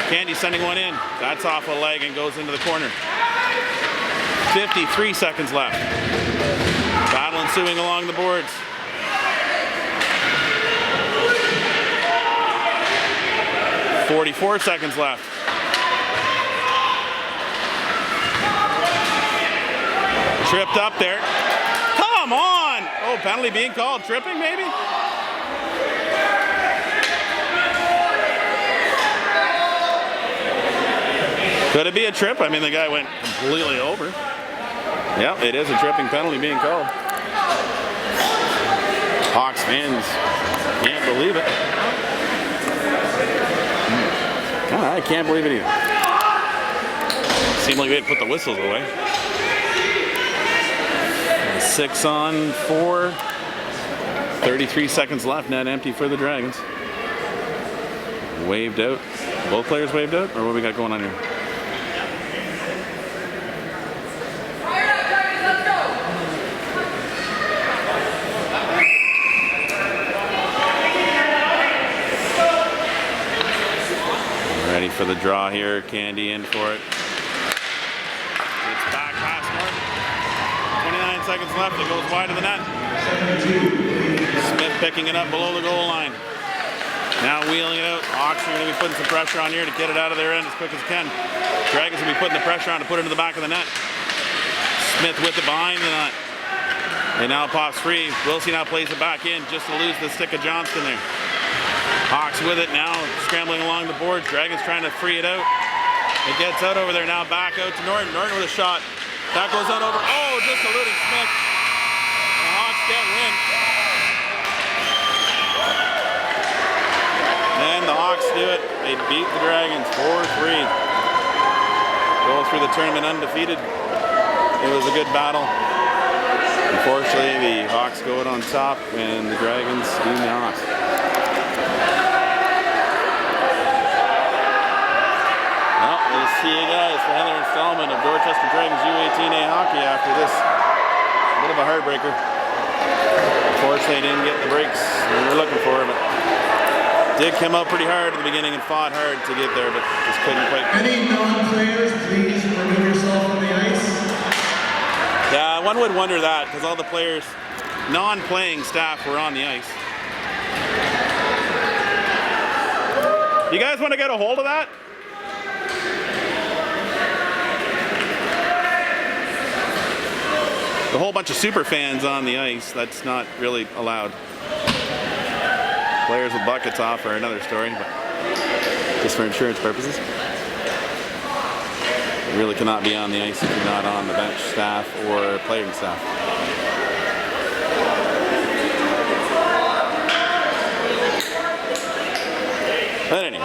Candy sending one in. That's off a leg and goes into the corner. 53 seconds left. Battle ensuing along the boards. .44 seconds left. Tripped up there. Come on! Oh, penalty being called. Tripping, maybe? Could it be a trip? I mean, the guy went completely over. Yep, it is a tripping penalty being called. Hawks fans can't believe it. I can't believe it either. Seemed like they'd put the whistles away. 6 on 4. 33 seconds left. Net empty for the Dragons. Waved out. Both players waved out? Or what we got going on here? Ready for the draw here. Candy in for it. It's back past Norton. 29 seconds left. It goes wide of the net. Smith picking it up below the goal line. Now wheeling it out. Hawks are going to be putting some pressure on here to get it out of their end as quick as can. Dragons will be putting the pressure on to put it into the back of the net. Smith with it behind the net. And now pops free. Wilsey now plays it back in just to lose the stick of Johnston there. Hawks with it now, scrambling along the boards. Dragons trying to free it out. It gets out over there now, back out to Norton. Norton with a shot. That goes out over. Oh, just eluding Smith. The Hawks get win. And the Hawks do it. They beat the Dragons 4-3. Go through the tournament undefeated. It was a good battle. Unfortunately, the Hawks go out on top and the Dragons do not. Well, we'll see you guys for another installment of Dorchester Dragons U18A hockey after this bit of a heartbreaker. Unfortunately, didn't get the breaks we were looking for, but Did come up pretty hard at the beginning and fought hard to get there, but just couldn't quite. Any non-players, please remove yourself from the ice. Yeah, one would wonder that because all the players, non-playing staff, were on the ice. You guys want to get a hold of that? A whole bunch of super fans on the ice. That's not really allowed. Players with buckets off are another story, but just for insurance purposes. You really cannot be on the ice if you're not on the bench staff or playing staff. But anyway.